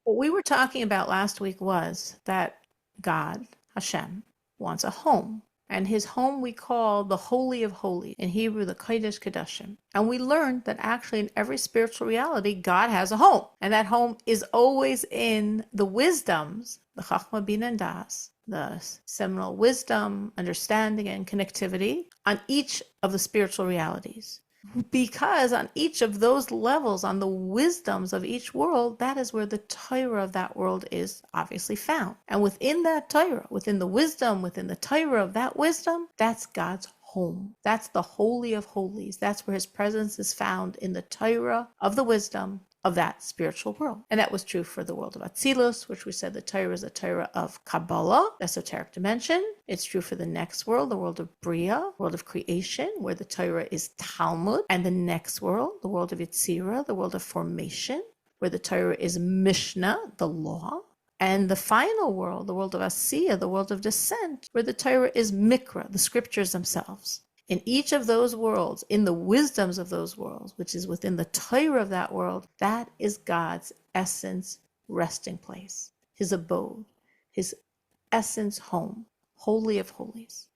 What we were talking about last week was that God, Hashem, wants a home. And his home we call the Holy of Holies, in Hebrew, the Kodesh Kodashim. And we learned that actually in every spiritual reality, God has a home. And that home is always in the wisdoms, the Chachma, Bina, and Das, the seminal wisdom, understanding, and connectivity on each of the spiritual realities. Because on each of those levels, on the wisdoms of each world, that is where the Torah of that world is obviously found. And within that Torah, within the wisdom, within the Torah of that wisdom, that's God's home. That's the Holy of Holies. That's where his presence is found, in the Torah of the wisdom of that spiritual world. And that was true for the world of Atzilus, which we said the Torah is the Torah of Kabbalah, esoteric dimension. It's true for the next world, the world of Bria, world of creation, where the Torah is Talmud. And the next world, the world of Yetzirah, the world of formation, where the Torah is Mishnah, the law. And the final world, the world of Asiya, the world of descent, where the Torah is Mikra, the scriptures themselves. In each of those worlds, in the wisdoms of those worlds, which is within the Torah of that world, that is God's essence resting place, his abode, his essence home, Holy of Holies.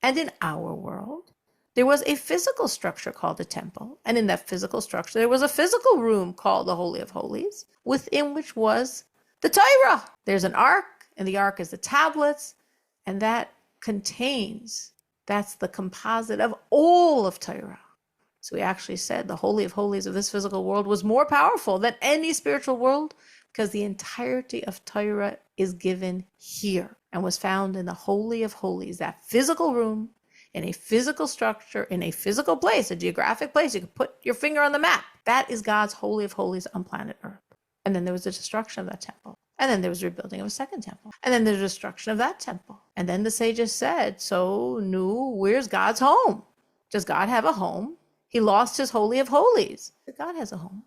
And in our world, there was a physical structure called the temple. And in that physical structure, there was a physical room called the Holy of Holies, within which was the Torah. There's an ark, and the ark is the tablets, and that contains, that's the composite of all of Torah. So we actually said the Holy of Holies of this physical world was more powerful than any spiritual world, because the entirety of Torah is given here and was found in the Holy of Holies, that physical room, in a physical structure, in a physical place, a geographic place. You can put your finger on the map. That is God's Holy of Holies on planet Earth. And then there was the destruction of that temple. And then there was rebuilding of a second temple. And then the destruction of that temple. And then the sages said, so where's God's home? Does God have a home? He lost his Holy of Holies. But God has a home.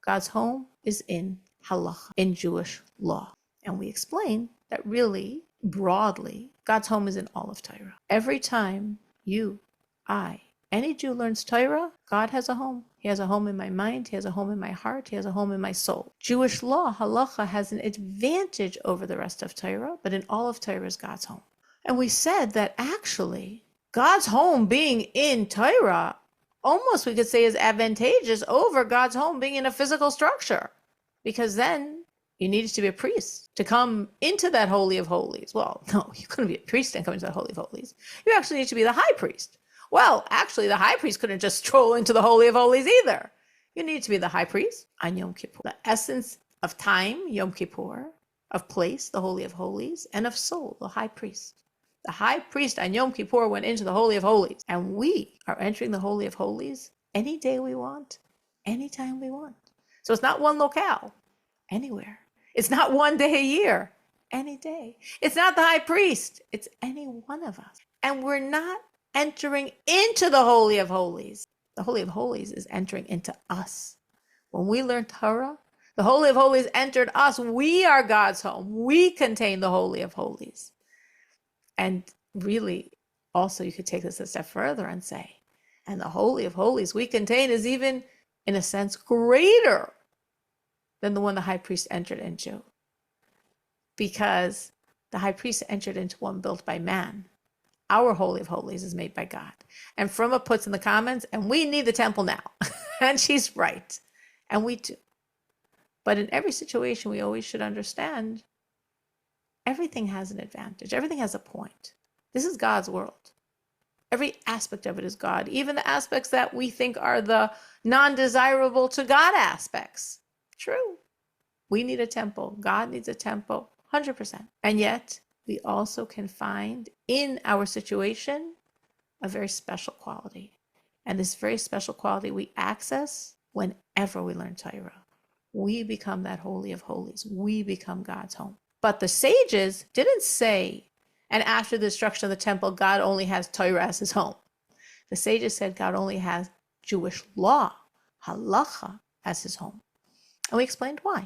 God's home is in halacha, in Jewish law. And we explain that really, broadly, God's home is in all of Torah. Every time you, any Jew learns Torah, God has a home. He has a home in my mind. He has a home in my heart. He has a home in my soul. Jewish law, halacha, has an advantage over the rest of Torah, but in all of Torah is God's home. And we said that actually, God's home being in Torah, almost we could say is advantageous over God's home being in a physical structure. Because then you needed to be a priest to come into that Holy of Holies. Well, no, you couldn't be a priest and come into that Holy of Holies. You actually need to be the high priest. Well, actually, the high priest couldn't just stroll into the Holy of Holies either. You need to be the high priest on Yom Kippur. The essence of time, Yom Kippur, of place, the Holy of Holies, and of soul, the high priest. The high priest on Yom Kippur went into the Holy of Holies. And we are entering the Holy of Holies any day we want, anytime we want. So it's not one locale, anywhere. It's not one day a year, any day. It's not the high priest. It's any one of us. And we're not entering into the Holy of Holies. The Holy of Holies is entering into us. When we learn Torah, the Holy of Holies entered us. We are God's home. We contain the Holy of Holies. And really, also you could take this a step further and say, and the Holy of Holies we contain is even, in a sense, greater than the one the high priest entered into. Because the high priest entered into one built by man. Our Holy of Holies is made by God. And Fruma puts in the comments, and we need the temple now. And she's right. And we do. But in every situation, we always should understand everything has an advantage. Everything has a point. This is God's world. Every aspect of it is God. Even the aspects that we think are the non-desirable to God aspects. True. We need a temple. God needs a temple. 100%. And yet, we also can find in our situation a very special quality. And this very special quality we access whenever we learn Torah. We become that Holy of Holies. We become God's home. But the sages didn't say, and after the destruction of the temple, God only has Torah as his home. The sages said God only has Jewish law, halacha, as his home. And we explained why.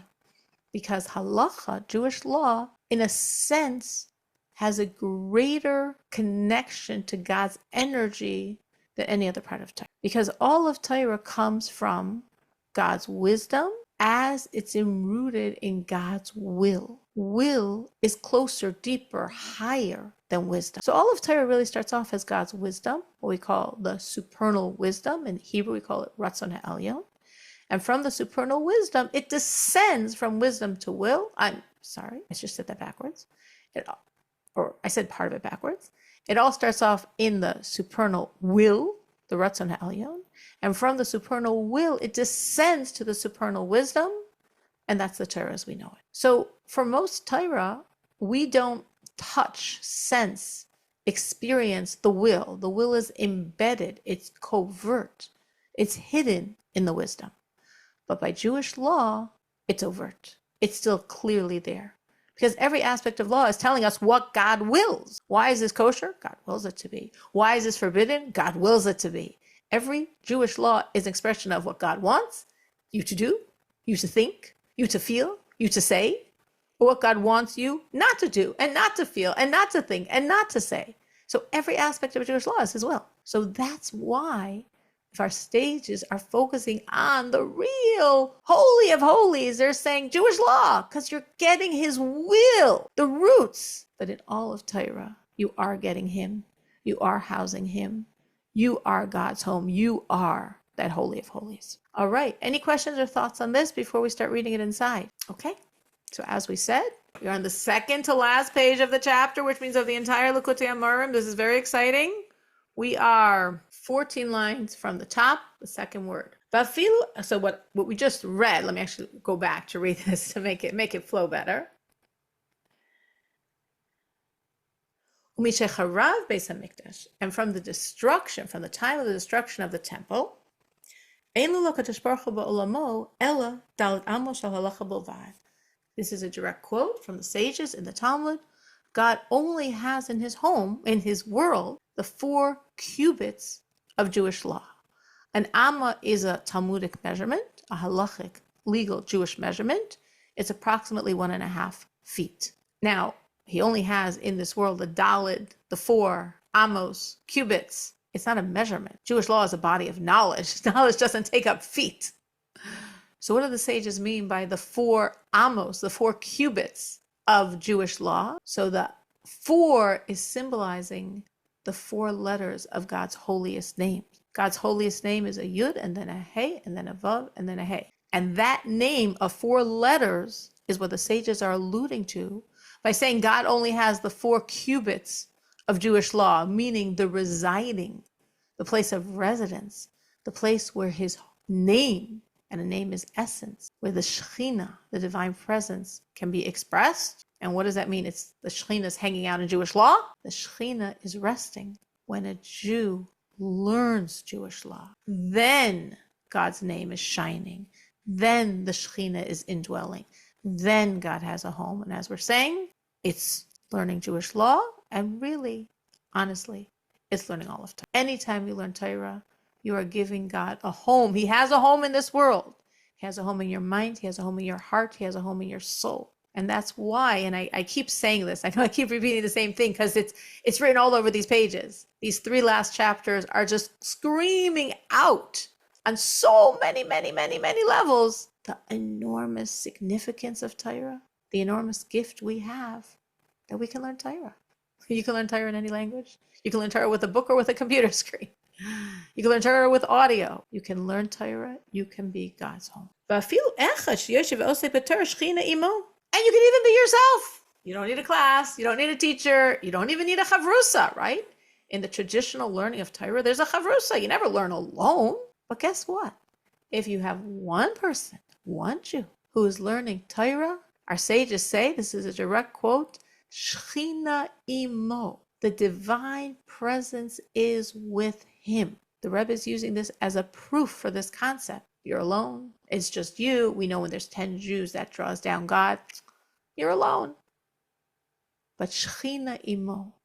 Because halacha, Jewish law, in a sense, has a greater connection to God's energy than any other part of Torah. Because all of Torah comes from God's wisdom as it's enrooted in God's will. Will is closer, deeper, higher than wisdom. So all of Torah really starts off as God's wisdom, what we call the supernal wisdom. In Hebrew, we call it Ratzon HaElyon. And from the supernal wisdom, it descends from wisdom to will. I'm sorry, I just said that backwards. I said part of it backwards. It all starts off in the supernal will, the Ratzon HaElyon. And from the supernal will, it descends to the supernal wisdom. And that's the Torah as we know it. So for most Torah, we don't touch, sense, experience the will. The will is embedded. It's covert. It's hidden in the wisdom. But by Jewish law, it's overt. It's still clearly there. Because every aspect of law is telling us what God wills. Why is this kosher? God wills it to be. Why is this forbidden? God wills it to be. Every Jewish law is an expression of what God wants you to do, you to think, you to feel, you to say, or what God wants you not to do, and not to feel, and not to think, and not to say. So every aspect of Jewish law is his will. So that's why if our stages are focusing on the real holy of holies, they're saying Jewish law, because you're getting his will, the roots. But in all of Torah, you are getting him. You are housing him. You are God's home. You are that holy of holies. All right. Any questions or thoughts on this before we start reading it inside? Okay. So as we said, we're on the second to last page of the chapter, which means of the entire Likutei Amarim. This is very exciting. We are 14 lines from the top, the second word. So what we just read, let me actually go back to read this to make it flow better. And from the destruction, from the time of the destruction of the temple, this is a direct quote from the sages in the Talmud. God only has in his home, in his world, the 4 cubits of Jewish law. An amma is a Talmudic measurement, a halachic, legal Jewish measurement. It's approximately 1.5 feet. Now, he only has in this world the dalid, the 4 amos, cubits. It's not a measurement. Jewish law is a body of knowledge. Knowledge doesn't take up feet. So what do the sages mean by the 4 amos, the 4 cubits of Jewish law? So the 4 is symbolizing the 4 letters of God's holiest name. God's holiest name is a yud, and then a hey, and then a vav, and then a hey. And that name of 4 letters is what the sages are alluding to by saying God only has the 4 cubits of Jewish law, meaning the residing, the place of residence, the place where his name, and a name is essence, where the Shekhinah, the divine presence, can be expressed. And what does that mean? It's the Shekhinah is hanging out in Jewish law. The Shekhinah is resting when a Jew learns Jewish law. Then God's name is shining. Then the Shekhinah is indwelling. Then God has a home. And as we're saying, it's learning Jewish law, and really, honestly, it's learning all of Torah. Anytime you learn Torah, you are giving God a home. He has a home in this world. He has a home in your mind. He has a home in your heart. He has a home in your soul. And that's why, and I keep saying this, I know I keep repeating the same thing because it's written all over these pages. These 3 last chapters are just screaming out on so many levels the enormous significance of Torah, the enormous gift we have that we can learn Torah. You can learn Torah in any language. You can learn Torah with a book or with a computer screen. You can learn Torah with audio. You can learn Torah. You can be God's home. And you can even be yourself. You don't need a class. You don't need a teacher. You don't even need a chavrusa, right? In the traditional learning of Torah, there's a chavrusa. You never learn alone. But guess what? If you have one person, one Jew, who is learning Torah, our sages say, this is a direct quote, Shechina imo, the divine presence is with him. The Rebbe is using this as a proof for this concept. You're alone. It's just you. We know when there's 10 Jews, that draws down God. You're alone. But Shechina imo,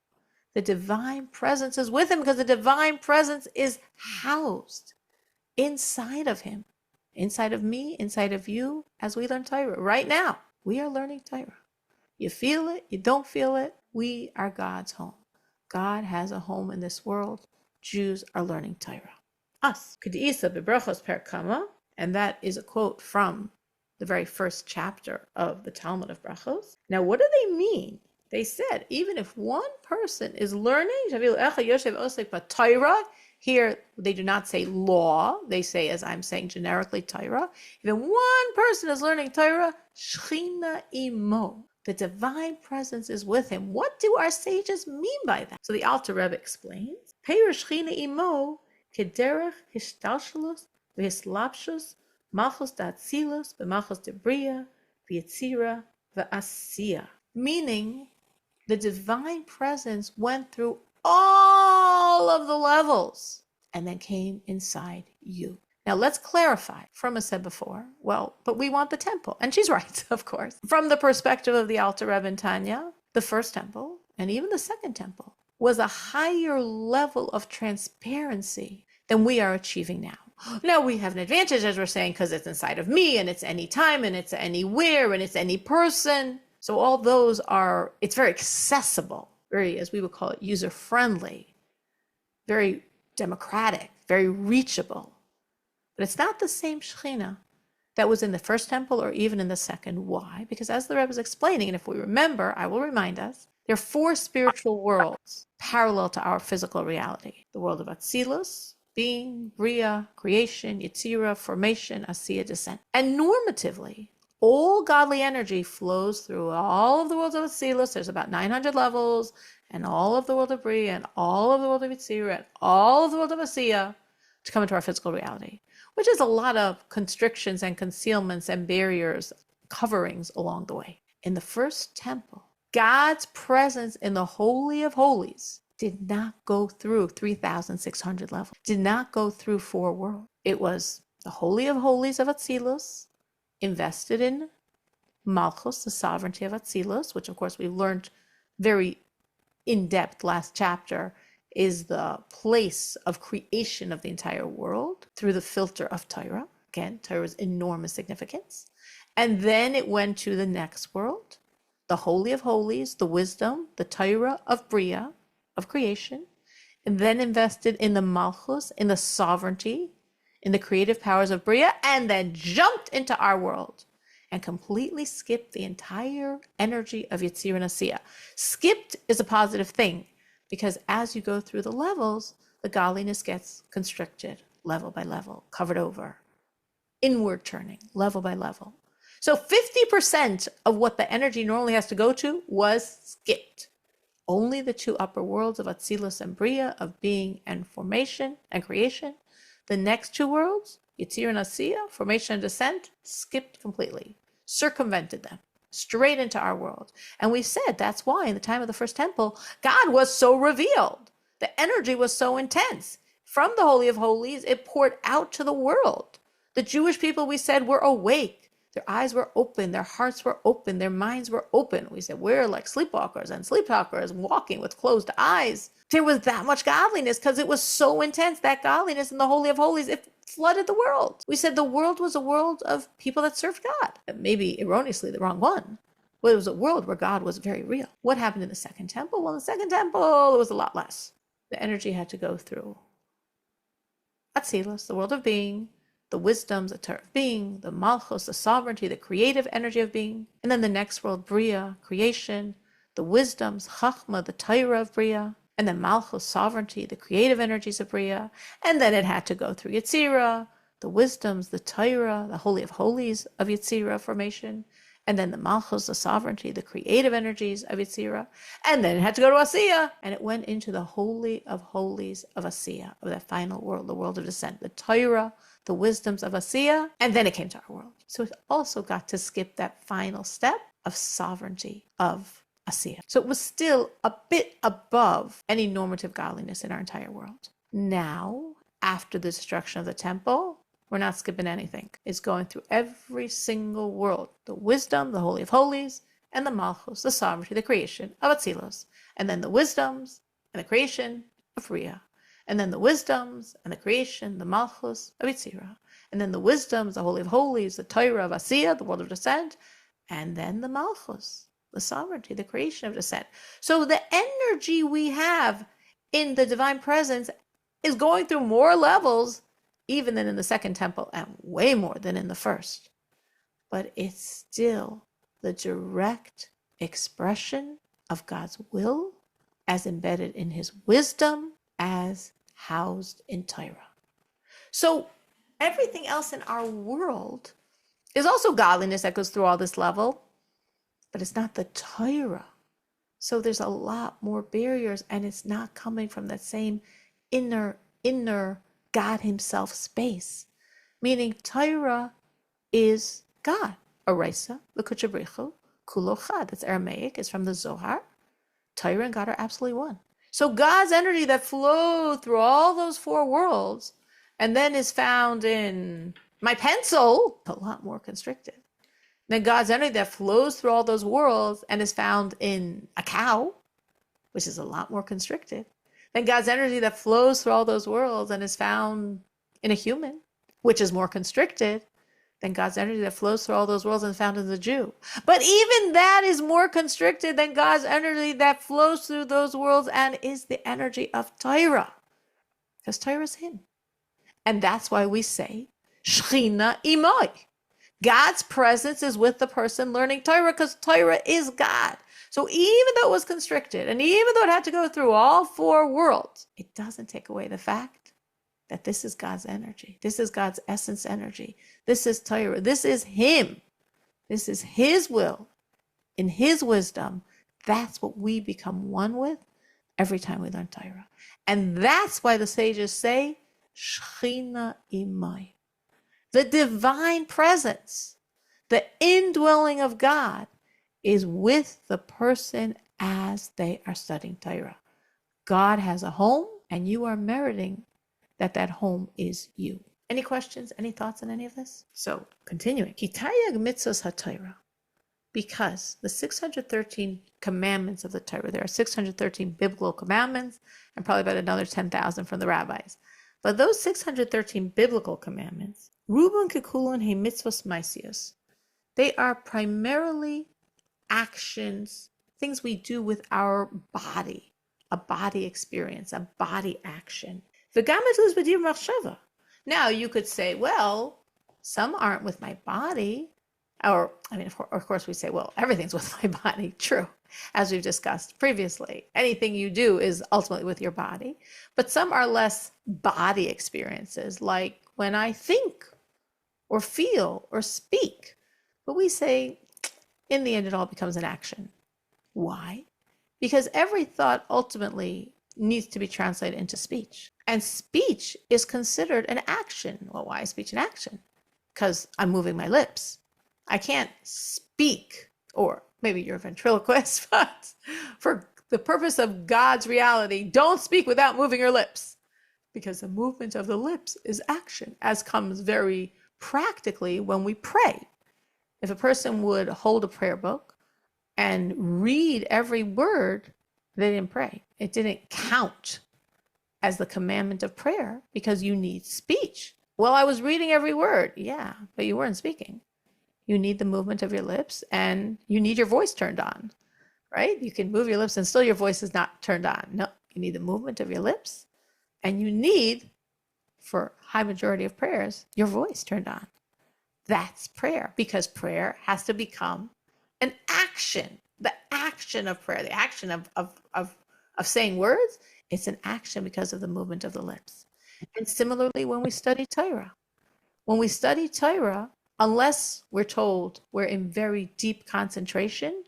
the divine presence is with him, because the divine presence is housed inside of him, inside of me, inside of you, as we learn Torah. Right now, we are learning Torah. You feel it, you don't feel it, we are God's home. God has a home in this world. Jews are learning Torah. Us. And that is a quote from the very first chapter of the Talmud of Brachos. Now, what do they mean? They said, even if one person is learning, here they do not say law, they say, as I'm saying generically, Torah. Even one person is learning Torah, Shechina imo, the divine presence is with him. What do our sages mean by that? So the Alter Rebbe explains, Peir Shechina imo, kederech hishtalshalus, v'hislapshus, malchus da'atzilus, v'malchus debriya, v'yitzira, v'asiya. Meaning, the divine presence went through all of the levels and then came inside you. Now let's clarify. Froma said before, well, but we want the temple. And she's right, of course. From the perspective of the Alter Rebbe and Tanya, the first temple and even the second temple was a higher level of transparency than we are achieving now. Now we have an advantage, as we're saying, because it's inside of me and it's anytime and it's anywhere and it's any person. So all those are, it's very accessible, very, as we would call it, user-friendly, very democratic, very reachable. But it's not the same Shekhinah that was in the first temple or even in the second. Why? Because as the Rebbe is explaining, and if we remember, I will remind us, there are 4 spiritual worlds parallel to our physical reality. The world of Atzilus, being, Bria, creation, Yetzirah, formation, Asiya, descent. And normatively, all godly energy flows through all of the worlds of Atzilus. There's about 900 levels, and all of the world of Bria, and all of the world of Yetzirah, and all of the world of Asiya to come into our physical reality, which is a lot of constrictions and concealments and barriers, coverings along the way. In the first temple, God's presence in the Holy of Holies did not go through 3,600 levels, did not go through 4 worlds. It was the Holy of Holies of Atzilus, invested in Malchus, the sovereignty of Atzilus, which of course we learned very in-depth last chapter, is the place of creation of the entire world through the filter of Torah. Again, Torah's enormous significance. And then it went to the next world, the Holy of Holies, the wisdom, the Torah of Bria, of creation, and then invested in the Malchus, in the sovereignty, in the creative powers of Bria, and then jumped into our world and completely skipped the entire energy of Yetzirah and Asiya. Skipped is a positive thing, because as you go through the levels, the godliness gets constricted level by level, covered over, inward turning, level by level. So 50% of what the energy normally has to go to was skipped. Only the 2 upper worlds of Atzilus and Bria, of being and formation and creation. The next 2 worlds, Yetzirah and Asiya, formation and descent, skipped completely, circumvented them, straight into our world. And we said that's why in the time of the first temple, God was so revealed. The energy was so intense. From the Holy of Holies, it poured out to the world. The Jewish people, we said, were awake. Their eyes were open, their hearts were open, their minds were open. We said, we're like sleepwalkers and sleepwalkers walking with closed eyes. There was that much godliness because it was so intense, that godliness in the Holy of Holies, it flooded the world. We said the world was a world of people that served God. Maybe erroneously the wrong one, but it was a world where God was very real. What happened in the second temple? Well, in the second temple, it was a lot less. The energy had to go through Atzilus, the world of being, the wisdoms, the Torah of being, the Malchus, the sovereignty, the creative energy of being, and then the next world, Bria, creation, the wisdoms, Chachma, the Torah of Bria, and then Malchus, sovereignty, the creative energies of Bria, and then it had to go through Yetzirah, the wisdoms, the Torah, the Holy of Holies of Yetzirah formation, and then the Malchus, the sovereignty, the creative energies of Yetzirah, and then it had to go to Asiya, and it went into the Holy of Holies of Asiya, of that final world, the world of descent, the Torah, the wisdoms of Asiya, and then it came to our world. So it also got to skip that final step of sovereignty of Asiya. So it was still a bit above any normative godliness in our entire world. Now, after the destruction of the temple, we're not skipping anything. It's going through every single world. The wisdom, the Holy of Holies, and the Malchus, the sovereignty, the creation of Atzilus. And then the wisdoms and the creation of Bria. And then the wisdoms and the creation, the Malchus of Yetzirah. And then the wisdoms, the Holy of Holies, the Torah of Asiya, the world of descent. And then the Malchus, the sovereignty, the creation of descent. So the energy we have in the divine presence is going through more levels even than in the second temple, and way more than in the first. but it's still the direct expression of God's will as embedded in his wisdom, as housed in Torah. So everything else in our world is also godliness that goes through all this level, but it's not the Torah. So there's a lot more barriers, and it's not coming from that same inner God himself space. Meaning Torah is God. Araisa, L'Kuchabrichu, Kulo Chad. That's Aramaic. It's from the Zohar. Torah and God are absolutely one. So God's energy that flowed through all those four worlds and then is found in my pencil, a lot more constricted. Then God's energy that flows through all those worlds and is found in a cow, which is a lot more constricted. Then God's energy that flows through all those worlds and is found in a human, which is more constricted. Then God's energy that flows through all those worlds and is found in the Jew. But even that is more constricted than God's energy that flows through those worlds and is the energy of Torah. Because Torah is him. And that's why we say, Shechina imoi. God's presence is with the person learning Torah, because Torah is God. So even though it was constricted, and even though it had to go through all four worlds, it doesn't take away the fact that this is God's energy. This is God's essence energy. This is Torah. This is him. This is his will. In his wisdom, that's what we become one with every time we learn Torah. And that's why the sages say, Shechina imai. The divine presence, the indwelling of God, is with the person as they are studying Torah. God has a home, and you are meriting that home is you. Any questions, any thoughts on any of this? So, continuing. Kitayag mitzvos haTorah. Because the 613 commandments of the Torah, there are 613 biblical commandments, and probably about another 10,000 from the rabbis. But those 613 biblical commandments, Rubun Kekulun he mitzvos maisios, they are primarily actions, things we do with our body, a body experience, a body action. Now you could say, well, some aren't with my body. Or, of course we say, well, everything's with my body. True. As we've discussed previously, anything you do is ultimately with your body. But some are less body experiences, like when I think or feel or speak. But we say, in the end, it all becomes an action. Why? Because every thought ultimately needs to be translated into speech. And speech is considered an action. Well, why is speech an action? Because I'm moving my lips. I can't speak, or maybe you're a ventriloquist, but for the purpose of God's reality, don't speak without moving your lips. Because the movement of the lips is action, as comes very practically when we pray. If a person would hold a prayer book and read every word, they didn't pray. It didn't count as the commandment of prayer because you need speech. Well, I was reading every word. Yeah, but you weren't speaking. You need the movement of your lips, and you need your voice turned on, right? You can move your lips and still your voice is not turned on. No, you need the movement of your lips, and you need, for high majority of prayers, your voice turned on. That's prayer, because prayer has to become an action. The action of prayer, the action of saying words, it's an action because of the movement of the lips. And similarly, when we study Torah, unless we're told we're in very deep concentration,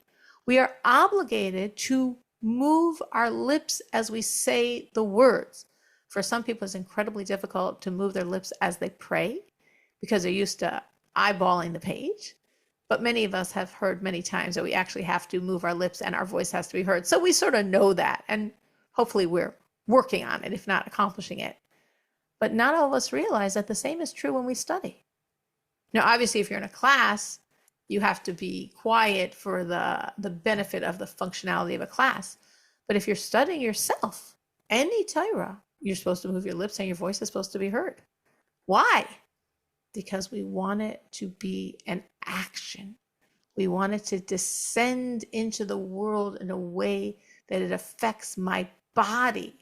we are obligated to move our lips as we say the words. For some people, it's incredibly difficult to move their lips as they pray because they're used to eyeballing the page. But many of us have heard many times that we actually have to move our lips and our voice has to be heard. So we sort of know that, and hopefully we're working on it, if not accomplishing it. But not all of us realize that the same is true when we study. Now, obviously, if you're in a class, you have to be quiet for the benefit of the functionality of a class. But if you're studying yourself, any Torah, you're supposed to move your lips and your voice is supposed to be heard. Why? Because we want it to be an action. We want it to descend into the world in a way that it affects my body.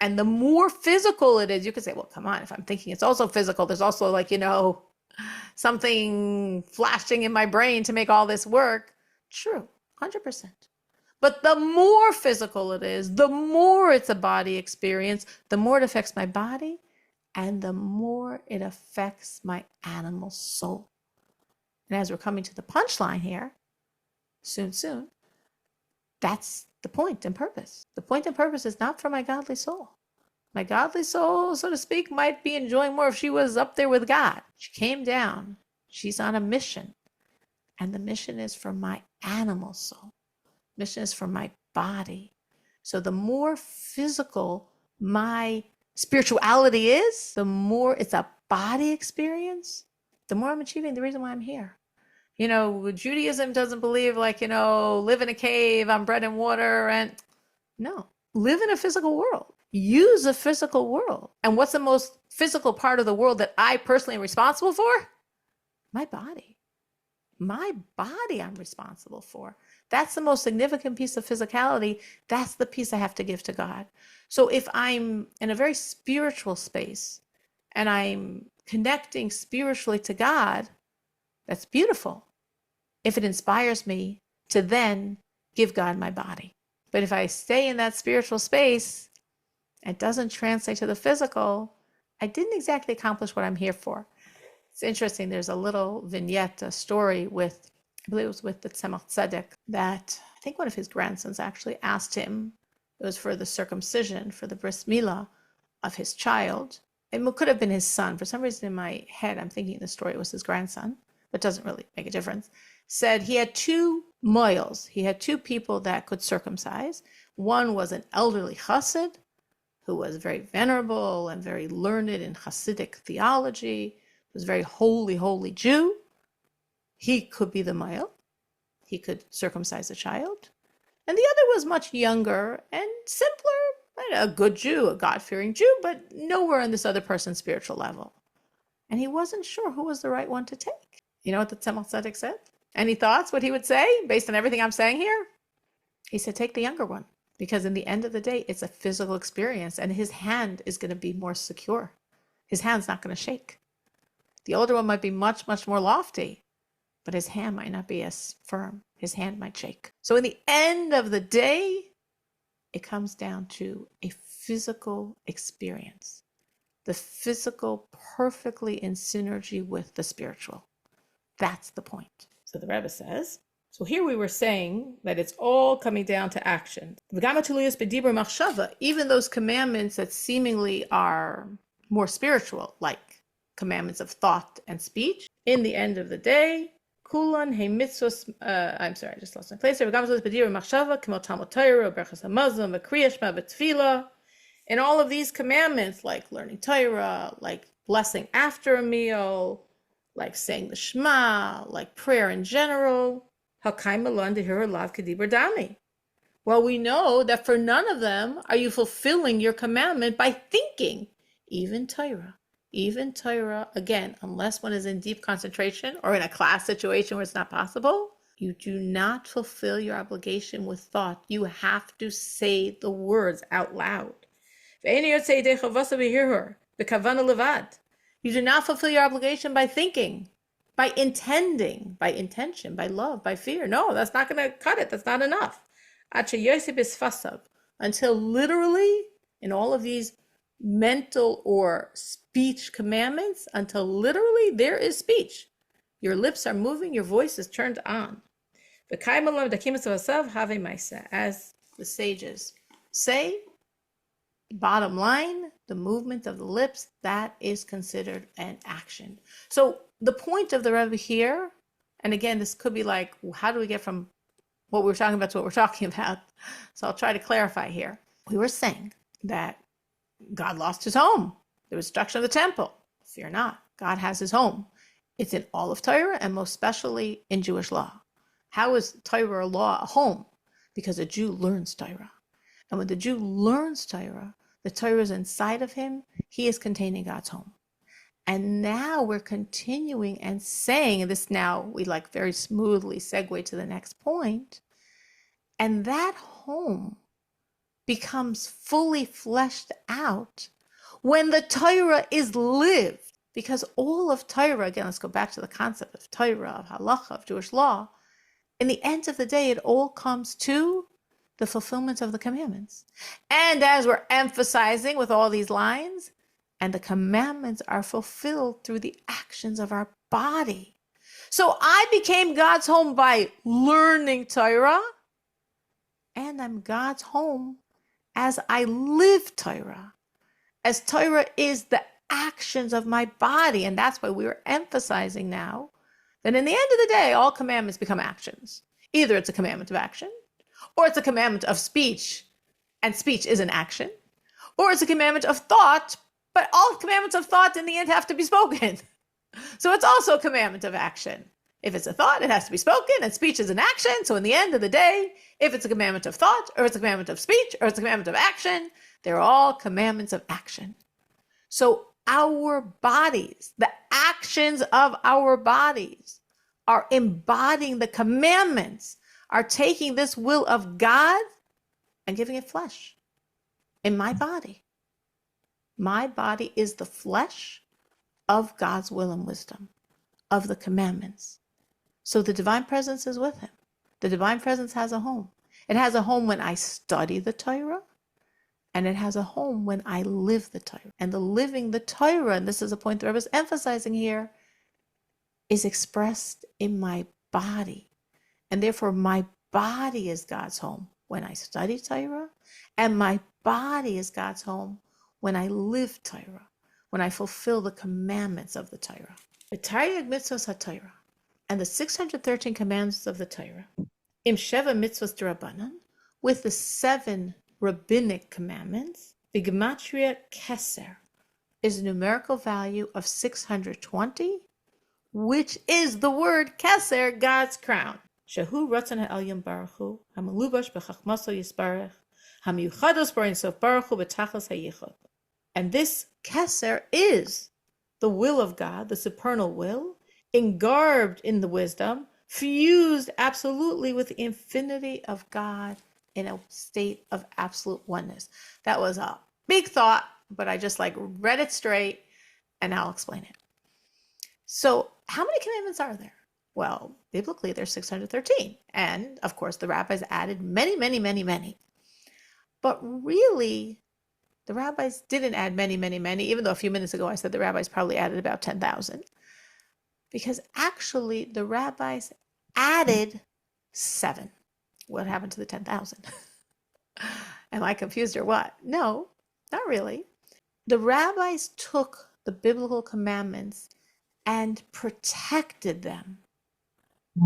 And the more physical it is, you could say, well, come on, if I'm thinking it's also physical, there's also something flashing in my brain to make all this work. True, 100%. But the more physical it is, the more it's a body experience, the more it affects my body, and the more it affects my animal soul. And as we're coming to the punchline here, soon, that's the point and purpose. The point and purpose is not for my godly soul. My godly soul, so to speak, might be enjoying more if she was up there with God. She came down. She's on a mission. And the mission is for my animal soul. Mission is for my body. So the more physical my spirituality is, the more it's a body experience, the more I'm achieving the reason why I'm here. Judaism doesn't believe live in a cave on bread and water. And no, live in a physical world. Use a physical world. And what's the most physical part of the world that I personally am responsible for? My body. My body I'm responsible for. That's the most significant piece of physicality. That's the piece I have to give to God. So if I'm in a very spiritual space and I'm connecting spiritually to God, that's beautiful. If it inspires me to then give God my body. But if I stay in that spiritual space, it doesn't translate to the physical, I didn't exactly accomplish what I'm here for. It's interesting. There's a little vignette, a story with, I believe it was with the Tzemach Tzedek, that I think one of his grandsons actually asked him, it was for the circumcision, for the bris milah of his child. It could have been his son. For some reason in my head, I'm thinking the story was his grandson, but it doesn't really make a difference. Said he had two moils. He had two people that could circumcise. One was an elderly chassid who was very venerable and very learned in Hasidic theology, was a very holy Jew. He could be the moil. He could circumcise a child. And the other was much younger and simpler, a good Jew, a God-fearing Jew, but nowhere on this other person's spiritual level. And he wasn't sure who was the right one to take. You know what the Tzemach Tzedek said? Any thoughts what he would say based on everything I'm saying here? He said, take the younger one, because in the end of the day, it's a physical experience and his hand is going to be more secure. His hand's not going to shake. The older one might be much, much more lofty, but his hand might not be as firm. His hand might shake. So in the end of the day, it comes down to a physical experience. The physical perfectly in synergy with the spiritual. That's the point. So the Rebbe says, so here we were saying that it's all coming down to action. Even those commandments that seemingly are more spiritual, like commandments of thought and speech, in the end of the day, kulan he mitzvos, I'm sorry, I just lost my place here. In all of these commandments, like learning Torah, like blessing after a meal, like saying the Shema, like prayer in general, well, we know that for none of them are you fulfilling your commandment by thinking. Even Torah, again, unless one is in deep concentration or in a class situation where it's not possible, you do not fulfill your obligation with thought. You have to say the words out loud. You do not fulfill your obligation by thinking, by intending, by intention, by love, by fear. No, that's not going to cut it. That's not enough. Until literally, in all of these mental or speech commandments, until literally there is speech. Your lips are moving, your voice is turned on. As the sages say, bottom line, the movement of the lips, that is considered an action. So the point of the Rebbe here, and again, this could be like, how do we get from what we're talking about to what we're talking about? So I'll try to clarify here. We were saying that God lost his home. There was destruction of the temple. Fear not. God has his home. It's in all of Torah and most especially in Jewish law. How is Torah law a home? Because a Jew learns Torah. And when the Jew learns Torah, the Torah is inside of him. He is containing God's home. And now we're continuing and saying, and this now we like very smoothly segue to the next point. And that home becomes fully fleshed out when the Torah is lived. Because all of Torah, again, let's go back to the concept of Torah, of halacha, of Jewish law. In the end of the day, it all comes to the fulfillment of the commandments. And as we're emphasizing with all these lines, and the commandments are fulfilled through the actions of our body. So I became God's home by learning Torah, and I'm God's home as I live Torah. As Torah is the actions of my body. And that's why we are emphasizing now that in the end of the day, all commandments become actions. Either it's a commandment of action, or it's a commandment of speech, and speech is an action, or it's a commandment of thought, but all commandments of thought in the end have to be spoken. So it's also a commandment of action. If it's a thought, it has to be spoken, and speech is an action. So in the end of the day, if it's a commandment of thought, or it's a commandment of speech, or it's a commandment of action, they're all commandments of action. So our bodies, the actions of our bodies are embodying the commandments, are taking this will of God and giving it flesh in my body. My body is the flesh of God's will and wisdom, of the commandments. So the divine presence is with him. The divine presence has a home. It has a home when I study the Torah, and it has a home when I live the Torah. And the living the Torah, and this is a point the Rebbe is emphasizing here, is expressed in my body. And therefore, my body is God's home when I study Torah, and my body is God's home when I live Torah, when I fulfill the commandments of the Torah. The Taryag mitzvos haTorah, and the 613 commandments of the Torah, im sheva mitzvos d'Rabbanan, with the 7 rabbinic commandments, the gematria keser is a numerical value of 620, which is the word keser, God's crown. Shehu ratzon ha'elyon baruch hu, hamalubash b'chachmaso yisbarach, hamiyuchados b'rein sof baruch hu b'tachas hayichot. And this keser is the will of God, the supernal will, engarbed in the wisdom, fused absolutely with the infinity of God in a state of absolute oneness. That was a big thought, but I just read it straight, and I'll explain it. So how many commandments are there? Well, biblically, there's 613. And of course, the rabbis added many, many, many, many. But really, the rabbis didn't add many, many, many, even though a few minutes ago I said the rabbis probably added about 10,000. Because actually, the rabbis added 7. What happened to the 10,000? Am I confused or what? No, not really. The rabbis took the biblical commandments and protected them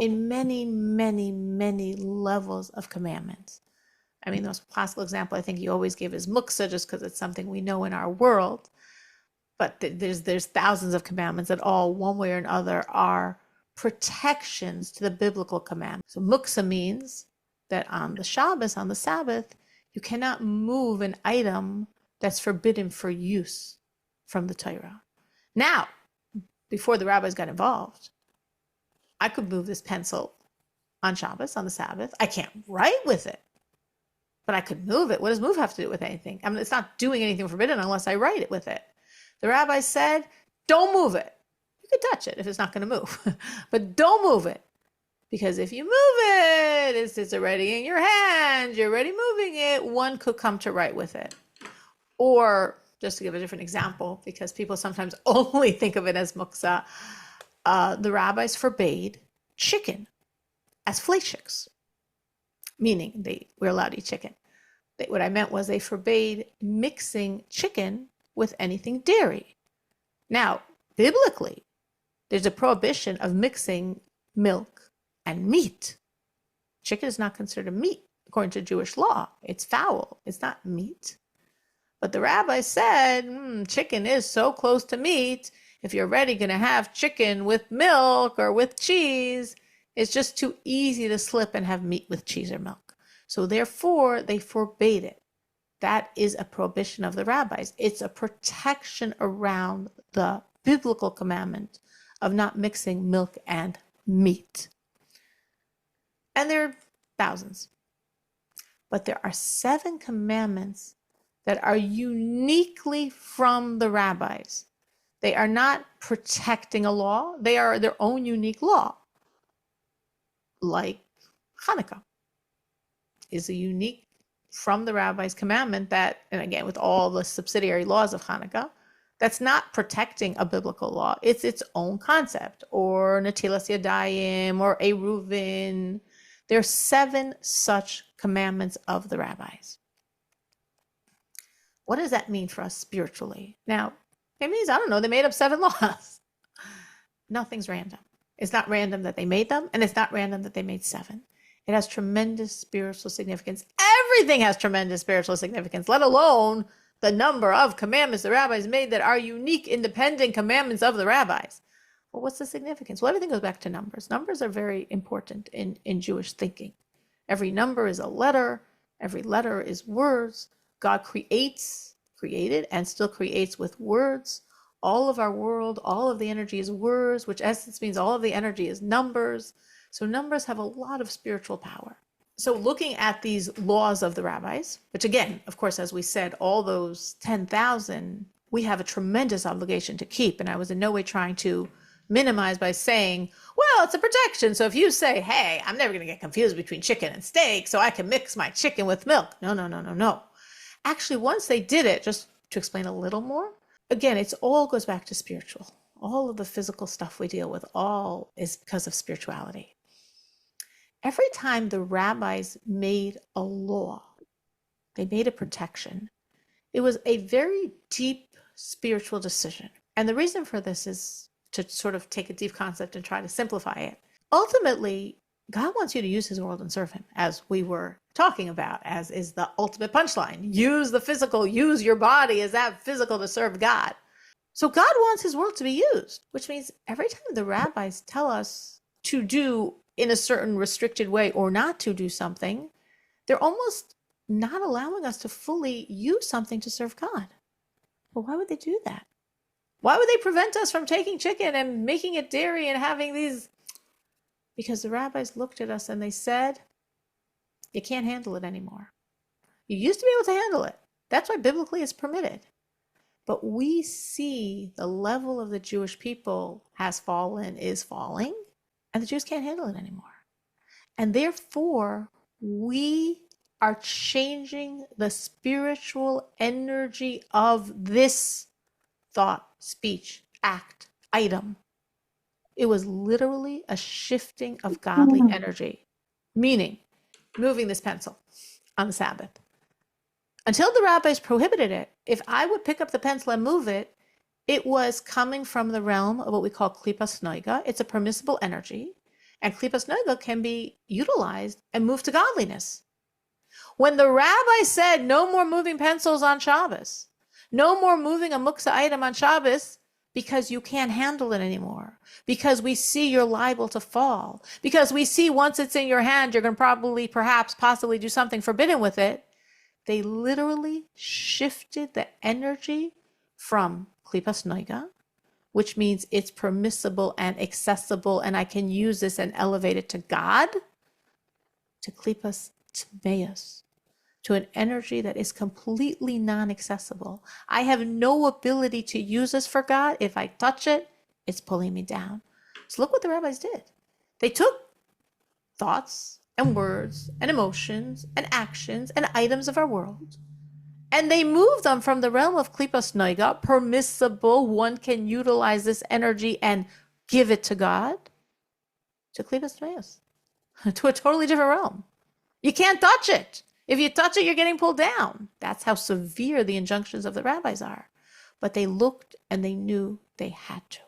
in many, many, many levels of commandments. I mean, the most possible example I think you always give is muksa, just because it's something we know in our world. But there's thousands of commandments that all, one way or another, are protections to the biblical commandments. So muksa means that on the Shabbos, on the Sabbath, you cannot move an item that's forbidden for use from the Torah. Now, before the rabbis got involved, I could move this pencil on Shabbos, on the Sabbath. I can't write with it, but I could move it. What does move have to do with anything? I mean, it's not doing anything forbidden unless I write it with it. The rabbi said, don't move it. You can touch it if it's not going to move, but don't move it. Because if you move it, it's already in your hand, you're already moving it, one could come to write with it. Or, just to give a different example, because people sometimes only think of it as muksa, the rabbis forbade chicken as fleischiks, meaning we're allowed to eat chicken. What I meant was they forbade mixing chicken with anything dairy. Now, biblically, there's a prohibition of mixing milk and meat. Chicken is not considered a meat according to Jewish law. It's fowl. It's not meat. But the rabbi said, chicken is so close to meat. If you're already going to have chicken with milk or with cheese, it's just too easy to slip and have meat with cheese or milk. So therefore, they forbade it. That is a prohibition of the rabbis. It's a protection around the biblical commandment of not mixing milk and meat. And there are thousands. But there are 7 commandments that are uniquely from the rabbis. They are not protecting a law. They are their own unique law. Like Hanukkah is a unique from the rabbi's commandment that, and again, with all the subsidiary laws of Hanukkah, that's not protecting a biblical law. It's its own concept. Or Natilas Yadayim or Eruvin. There are 7 such commandments of the rabbis. What does that mean for us spiritually? Now, it means, I don't know, they made up 7 laws. Nothing's random. It's not random that they made them, and it's not random that they made 7. It has tremendous spiritual significance. Everything has tremendous spiritual significance, let alone the number of commandments the rabbis made that are unique, independent commandments of the rabbis. Well, what's the significance? Well, everything goes back to numbers. Numbers are very important in Jewish thinking. Every number is a letter. Every letter is words. God created, and still creates with words. All of our world, all of the energy is words, which essence means all of the energy is numbers. So numbers have a lot of spiritual power. So looking at these laws of the rabbis, which again, of course, as we said, all those 10,000, we have a tremendous obligation to keep. And I was in no way trying to minimize by saying, well, it's a protection. So if you say, hey, I'm never going to get confused between chicken and steak, so I can mix my chicken with milk. No. Actually, once they did it, just to explain a little more, again, it's all goes back to spiritual. All of the physical stuff we deal with, all is because of spirituality. Every time the rabbis made a law, they made a protection, it was a very deep spiritual decision. And the reason for this is to sort of take a deep concept and try to simplify it. Ultimately, God wants you to use his world and serve him, as we were talking about, as is the ultimate punchline. Use the physical, use your body as that physical to serve God. So God wants his world to be used, which means every time the rabbis tell us to do in a certain restricted way or not to do something, they're almost not allowing us to fully use something to serve God. Well, why would they do that? Why would they prevent us from taking chicken and making it dairy and having these? Because the rabbis looked at us and they said, you can't handle it anymore. You used to be able to handle it. That's why biblically it's permitted. But we see the level of the Jewish people has fallen, is falling, and the Jews can't handle it anymore. And therefore, we are changing the spiritual energy of this thought, speech, act, item. It was literally a shifting of godly energy, meaning moving this pencil on the Sabbath. Until the rabbis prohibited it, if I would pick up the pencil and move it, it was coming from the realm of what we call klipas noiga. It's a permissible energy, and klipas noiga can be utilized and moved to godliness. When the rabbi said no more moving pencils on Shabbos, no more moving a muksa item on Shabbos, because you can't handle it anymore, because we see you're liable to fall, because we see once it's in your hand, you're going to possibly do something forbidden with it. They literally shifted the energy from klipas noiga, which means it's permissible and accessible, and I can use this and elevate it to God, to klipas tmeus, to an energy that is completely non-accessible. I have no ability to use this for God. If I touch it, it's pulling me down. So look what the rabbis did. They took thoughts and words and emotions and actions and items of our world, and they moved them from the realm of klipas noiga, permissible, one can utilize this energy and give it to God, to klipas tmeus, to a totally different realm. You can't touch it. If you touch it, you're getting pulled down. That's how severe the injunctions of the rabbis are. But they looked and they knew they had to.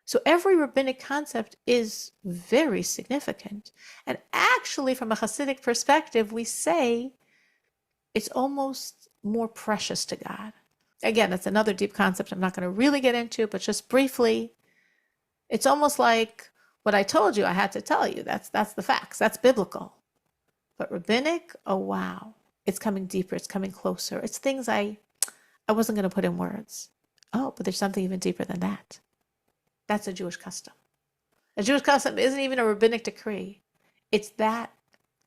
So every rabbinic concept is very significant. And actually, from a Hasidic perspective, we say it's almost more precious to God. Again, that's another deep concept I'm not going to really get into, but just briefly, it's almost like what I told you I had to tell you. That's the facts. That's biblical. But rabbinic, oh wow, it's coming deeper, it's coming closer. It's things I wasn't going to put in words. Oh, but there's something even deeper than that. That's a Jewish custom. A Jewish custom isn't even a rabbinic decree. It's that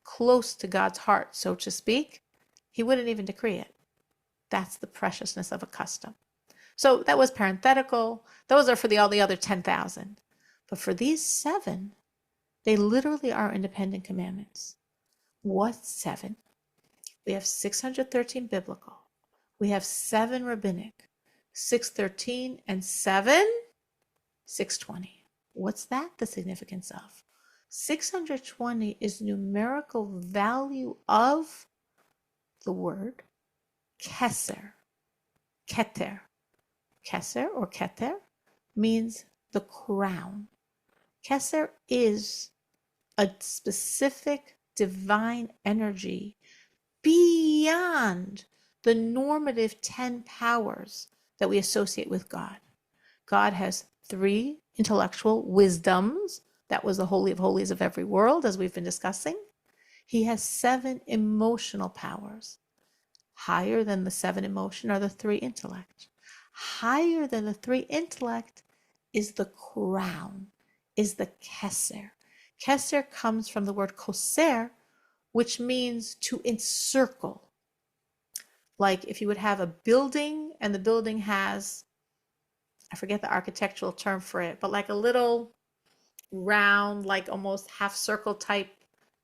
close to God's heart, so to speak. He wouldn't even decree it. That's the preciousness of a custom. So that was parenthetical. Those are for all the other 10,000. But for these 7, they literally are independent commandments. What 7? We have 613 biblical. We have 7 rabbinic. 613 and 7, 620. What's that the significance of? 620 is numerical value of the word keser. Keter. Keser or keter means the crown. Keser is a specific divine energy beyond the normative 10 powers that we associate with God. God has 3 intellectual wisdoms. That was the Holy of Holies of every world, as we've been discussing. He has 7 emotional powers. Higher than the 7 emotion are the 3 intellect. Higher than the 3 intellect is the crown, is the keser. Keser comes from the word koser, which means to encircle. Like if you would have a building and the building has, I forget the architectural term for it, but like a little round, like almost half circle type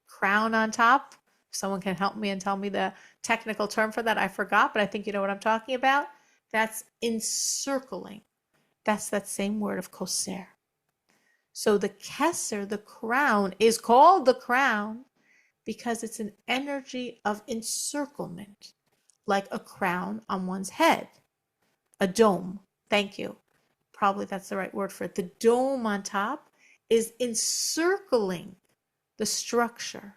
crown on top. If someone can help me and tell me the technical term for that, I forgot, but I think you know what I'm talking about. That's encircling. That's that same word of koser. So the keser, the crown, is called the crown because it's an energy of encirclement, like a crown on one's head, a dome. Thank you. Probably that's the right word for it. The dome on top is encircling the structure.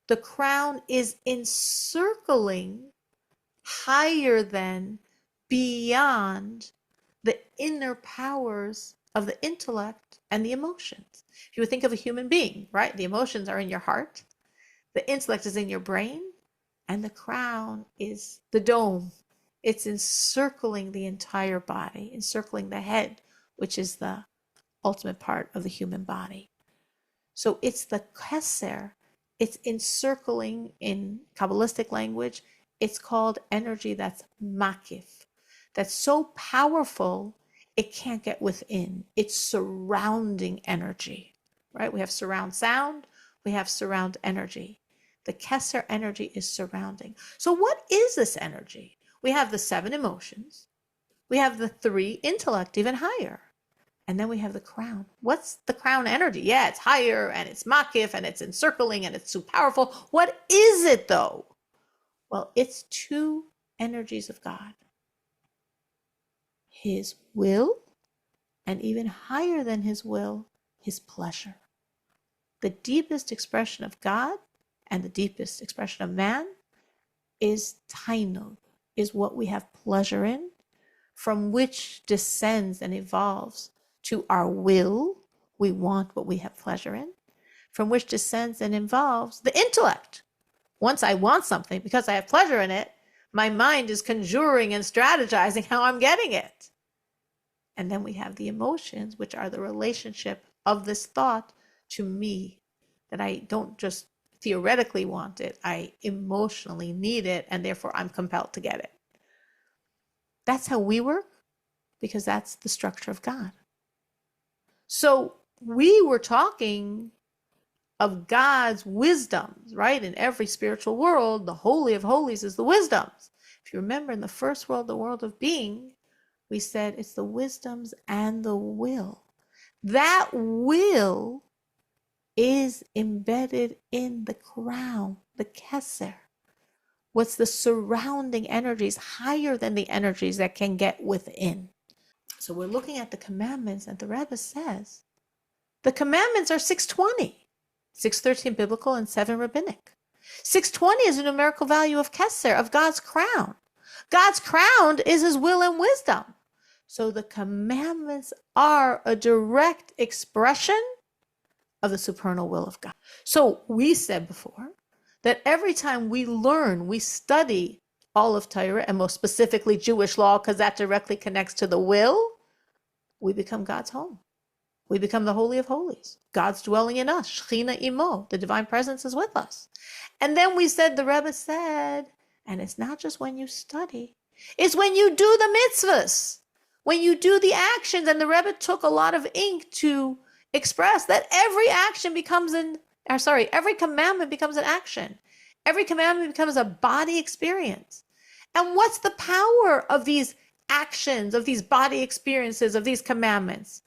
The crown is encircling higher than, beyond the inner powers of the intellect and the emotions. If you would think of a human being, right? The emotions are in your heart, the intellect is in your brain, and the crown is the dome. It's encircling the entire body, encircling the head, which is the ultimate part of the human body. So it's the keser. It's encircling in Kabbalistic language. It's called energy that's makif. That's so powerful, it can't get within. It's surrounding energy, right? We have surround sound. We have surround energy. The keser energy is surrounding. So what is this energy? We have the 7 emotions. We have the 3 intellect, even higher. And then we have the crown. What's the crown energy? Yeah, it's higher and it's makif and it's encircling and it's too powerful. What is it though? Well, it's 2 energies of God. His will, and even higher than his will, his pleasure. The deepest expression of God and the deepest expression of man is tainug, is what we have pleasure in, from which descends and evolves to our will. We want what we have pleasure in, from which descends and involves the intellect. Once I want something, because I have pleasure in it, my mind is conjuring and strategizing how I'm getting it. And then we have the emotions, which are the relationship of this thought to me, that I don't just theoretically want it, I emotionally need it, and therefore I'm compelled to get it. That's how we work, because that's the structure of God. So we were talking of God's wisdoms, right? In every spiritual world, the Holy of Holies is the wisdoms. If you remember, in the first world, the world of being, we said it's the wisdoms and the will. That will is embedded in the crown, the keser. What's the surrounding energies higher than the energies that can get within? So we're looking at the commandments, and the Rebbe says the commandments are 620, 613 biblical and 7 rabbinic. 620 is a numerical value of keser, of God's crown. God's crown is his will and wisdom. So the commandments are a direct expression of the supernal will of God. So we said before that every time we learn, we study all of Torah, and most specifically Jewish law, because that directly connects to the will, we become God's home. We become the Holy of Holies. God's dwelling in us. Shechina imo. The divine presence is with us. And then we said, the Rebbe said, and it's not just when you study, it's when you do the mitzvahs. When you do the actions, and the Rebbe took a lot of ink to express that every commandment becomes an action. Every commandment becomes a body experience. And what's the power of these actions, of these body experiences, of these commandments?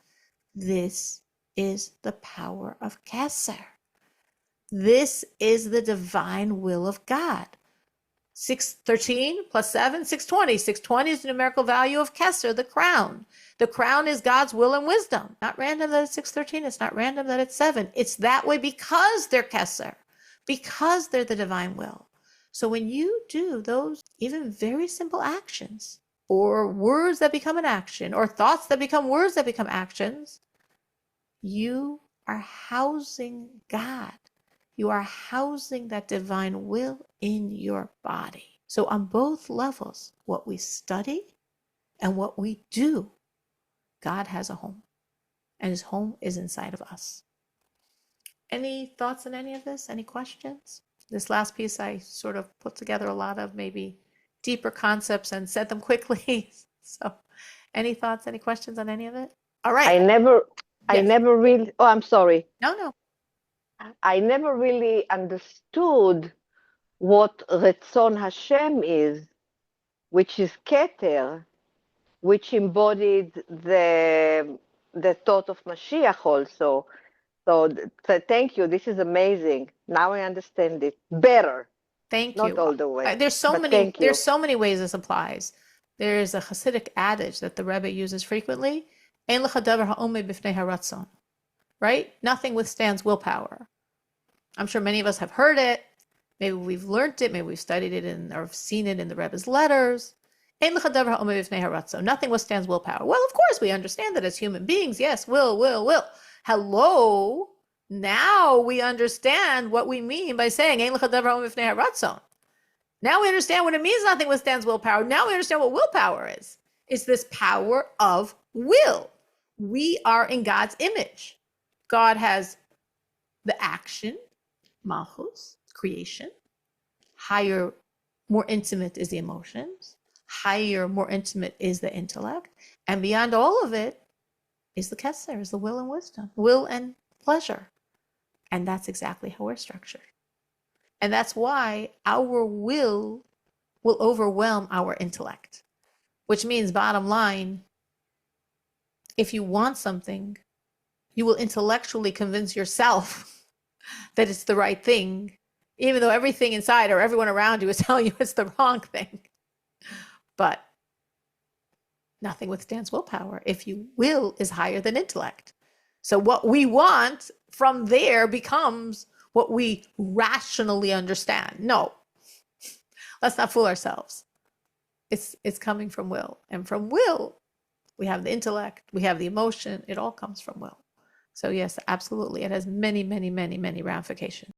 This is the power of Keser. This is the divine will of God. 613 plus 7, 620. 620 is the numerical value of Keser, the crown. The crown is God's will and wisdom. Not random that it's 613. It's not random that it's 7. It's that way because they're Keser, because they're the divine will. So when you do those even very simple actions, or words that become an action, or thoughts that become words that become actions, you are housing God. You are housing that divine will in your body. So on both levels, what we study and what we do, God has a home, and his home is inside of us. Any thoughts on any of this? Any questions? This last piece, I sort of put together a lot of maybe deeper concepts and said them quickly. So any thoughts, any questions on any of it? All right. I never really, oh, I'm sorry. No. I never really understood what Retzon Hashem is, which is Keter, which embodied the thought of Mashiach also. So thank you. This is amazing. Now I understand it better. Thank Not you. all the way. There's so many ways this applies. There's a Hasidic adage that the Rebbe uses frequently. Ein lecha davar ha'omeh b'fnei haratzon. Right? Nothing withstands willpower. I'm sure many of us have heard it. Maybe we've learned it. Maybe we've studied it or seen it in the Rebbe's letters. Ein lecha davar ha'omeh b'fnei haratzon. Nothing withstands willpower. Well, of course, we understand that as human beings. Yes, will. Hello. Now we understand what we mean by saying Ein lecha davar ha'omeh b'fnei haratzon. Now we understand what it means nothing withstands willpower. Now we understand what willpower is. It's this power of will. We are in God's image. God has the action, malchus, creation. Higher, more intimate is the emotions. Higher, more intimate is the intellect. And beyond all of it is the keser, is the will and wisdom, will and pleasure. And that's exactly how we're structured. And that's why our will overwhelm our intellect, which means, bottom line, if you want something, you will intellectually convince yourself that it's the right thing, even though everything inside or everyone around you is telling you it's the wrong thing. But nothing withstands willpower if you will is higher than intellect. So what we want from there becomes what we rationally understand. No, let's not fool ourselves. It's coming from will. And from will, we have the intellect, we have the emotion. It all comes from will. So yes, absolutely. It has many, many, many, many ramifications.